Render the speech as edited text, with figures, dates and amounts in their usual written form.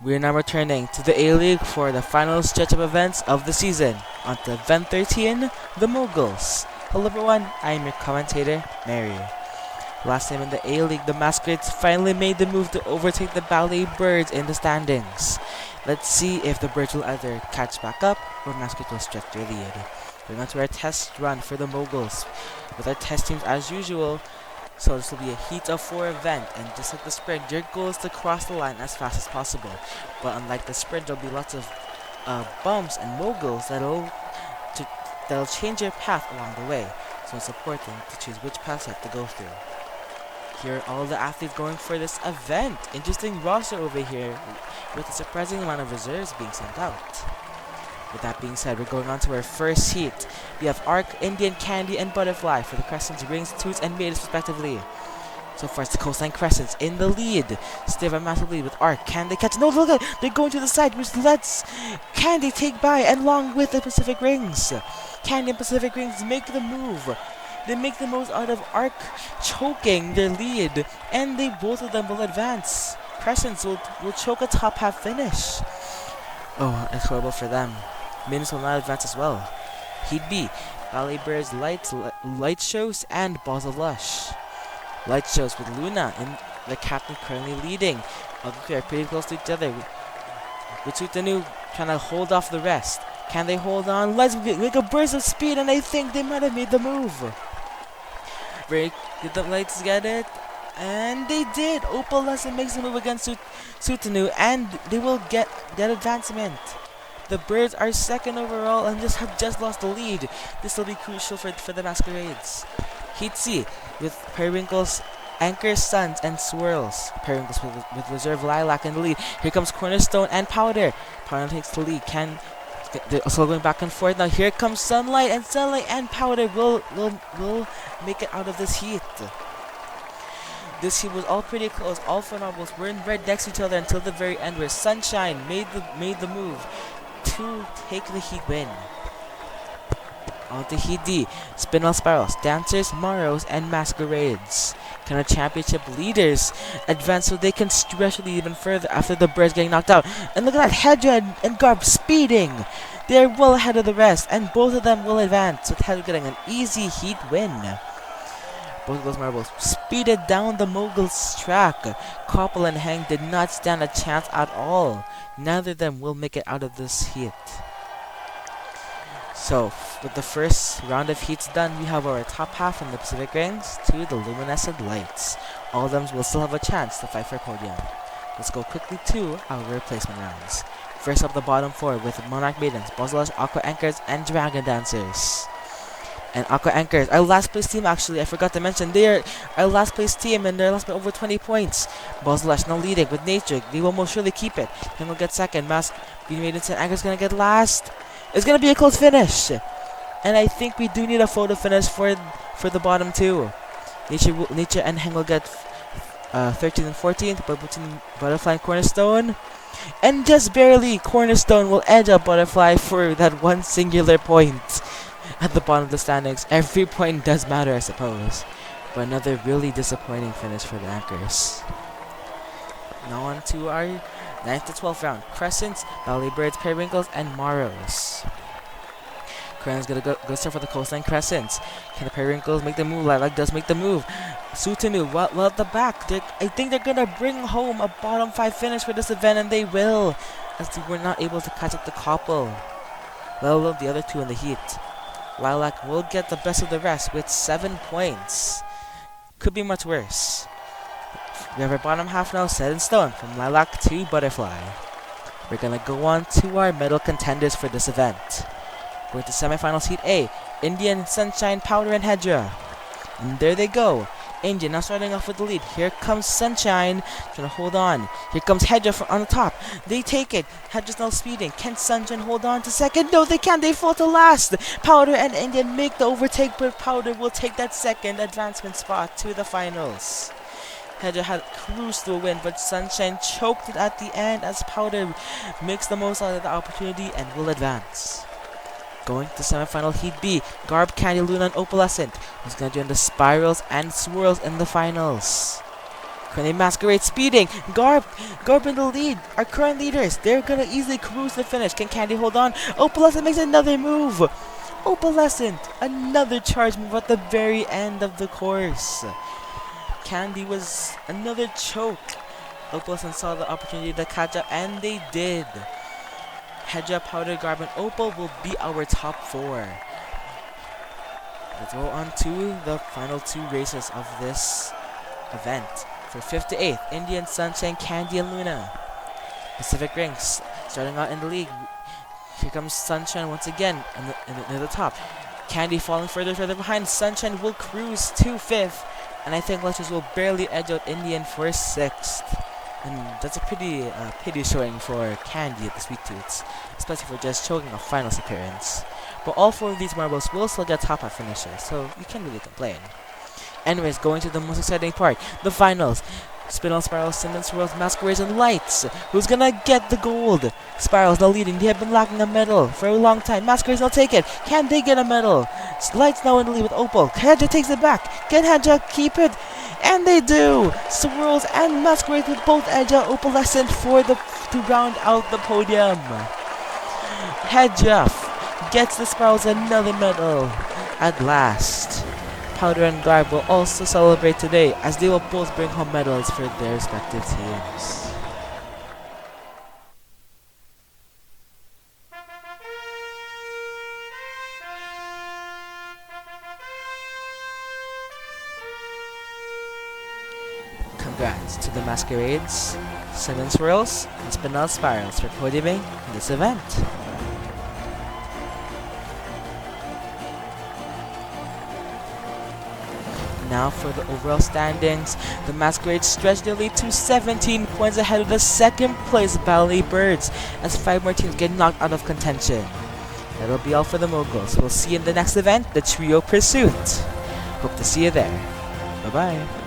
We're now returning to the A-League for the final stretch of events of the season. On to Event 13, the Moguls. Hello everyone, I am your commentator, Mary. Last time in the A-League, the Masquerades finally made the move to overtake the Ballet Birds in the standings. Let's see if the Birds will either catch back up or Masquerades will stretch their lead. We're on to our test run for the Moguls, with our test teams as usual. So this will be a heat of 4 event, and just like the sprint, your goal is to cross the line as fast as possible. But unlike the sprint, there'll be lots of bumps and moguls that'll change your path along the way. So it's important to choose which path you have to go through. Here are all the athletes going for this event. Interesting roster over here, with a surprising amount of reserves being sent out. With that being said, we're going on to our first heat. We have Arc, Indian, Candy, and Butterfly for the Crescents, Rings, Toots, and Maidens respectively. So far it's the Coastline Crescents in the lead. Still have a massive lead with Arc. Can they catch? No, look at it! They're going to the side, which lets Candy take by, and along with the Pacific Rings. Candy and Pacific Rings make the move. They make the most out of Arc choking their lead, and both of them will advance. Crescents will choke a top half finish. Oh, it's horrible for them. Maidens will not advance as well. Heat B, Ballet Birds, Light Shows, and Balls of Lush. Light Shows with Luna and the captain currently leading. All the three are pretty close to each other. With Sutanu trying to hold off the rest. Can they hold on? Let's make a burst of speed, and I think they might have made the move. Did the Lights get it? And they did! Opal Lesson makes the move against Sutanu, and they will get advancement. The Birds are second overall and have just lost the lead. This will be crucial for the Masquerades. Heat C with Periwinkles, Anchors, Suns, and Swirls. Periwinkles with Reserve Lilac in the lead. Here comes Cornerstone and Powder. Powder takes the lead. They're also going back and forth. Now here comes Sunlight and Powder will make it out of this heat. This heat was all pretty close. All 4 marbles were in red next to each other until the very end, where Sunshine made the move to take the heat win. On to Heat D, Spinel Spirals, Dancers, Maros, and Masquerades. Can our championship leaders advance so they can stretch it even further after the Birds getting knocked out? And look at that, Hedra and Garb speeding! They're well ahead of the rest, and both of them will advance, with Hedra getting an easy heat win. Both of those marbles speeded down the Moguls' track. Koppel and Hang did not stand a chance at all. Neither of them will make it out of this heat. So, with the first round of heats done, we have our top half from the Pacific Rings to the Luminescent Lights. All of them will still have a chance to fight for a podium. Let's go quickly to our replacement rounds. First up, the bottom 4 with Monarch Maidens, Bozalash, Aqua Anchors, and Dragon Dancers. And Aqua Anchors, our last place team actually, I forgot to mention, they are our last place team and they're last by over 20 points. Bozalash now leading with Nature, they will most surely keep it. Then we'll get second, Beauty Maidens and Anchors gonna get last. It's gonna be a close finish. And I think we do need a photo finish for the bottom 2. Nature and Hang will get 13th and 14th, but between Butterfly and Cornerstone. And just barely, Cornerstone will edge up Butterfly for that one singular point. At the bottom of the standings, every point does matter, I suppose. But another really disappointing finish for the Anchors. Now on to our 9th to 12th round. Crescents, Ballet Birds, Periwinkles, and Maros. Crescent's gonna go start for the Coastline Crescents. Can the Periwinkles make the move? Lilac does make the move. Sutanu, well at the back. I think they're gonna bring home a bottom 5 finish for this event, and they will, as they were not able to catch up to Koppel, let alone the other 2 in the heat. Lilac will get the best of the rest with 7 points. Could be much worse. We have our bottom half now set in stone, from Lilac to Butterfly. We're gonna go on to our medal contenders for this event. Going to semifinals Heat A, Indian, Sunshine, Powder, and Hedra. And there they go. Indian now starting off with the lead. Here comes Sunshine, trying to hold on. Here comes Hedra on the top. They take it. Hedra's now speeding. Can Sunshine hold on to second? No, they can't. They fall to last. Powder and Indian make the overtake, but Powder will take that second advancement spot to the finals. Hedra had cruised to a win, but Sunshine choked it at the end as Powder makes the most out of the opportunity and will advance. Going to semifinal Heat B, Garb, Candy, Luna, and Opalescent, who's going to join the Spirals and Swirls in the finals. Currently Masquerade speeding. Garb in the lead. Our current leaders. They're gonna easily cruise the finish. Can Candy hold on? Opalescent makes another move. Opalescent. Another charge move at the very end of the course. Candy was another choke. Opalescent saw the opportunity to catch up, and they did. Hedja, Powder, Garb, and Opal will be our top 4. Let's go on to the final 2 races of this event. For 5th to 8th, Indian Sunshine, Candy, and Luna. Pacific Rings starting out in the league. Here comes Sunshine once again near the top. Candy falling further behind. Sunshine will cruise to 5th. And I think Luscious will barely edge out Indian for 6th. And that's a pretty pity showing for Candy at the Sweet Tooths, especially for just choking a finals appearance. But all 4 of these marbles will still get top 5 finishes, so you can't really complain. Anyways, going to the most exciting part, the finals. Spinel, Spirals, Cinnamon Swirls, Masquerades, and Lights. Who's gonna get the gold? Spirals now leading. They have been lacking a medal for a long time. Masquerades now take it. Can they get a medal? Lights now in the lead with Opal. Hedja takes it back. Can Hedja keep it? And they do! Swirls and Masquerades with both Hedja Opalescent to round out the podium. Hedja gets the Spirals another medal at last. Powder and Garb will also celebrate today, as they will both bring home medals for their respective teams. Congrats to the Masquerades, Cinnamon Swirls, and Spinel Spirals for podiuming in this event. Now for the overall standings, the Masquerades stretch their lead to 17 points ahead of the 2nd place Valley Birds, as 5 more teams get knocked out of contention. That'll be all for the Moguls. We'll see you in the next event, the Trio Pursuit. Hope to see you there. Bye-bye.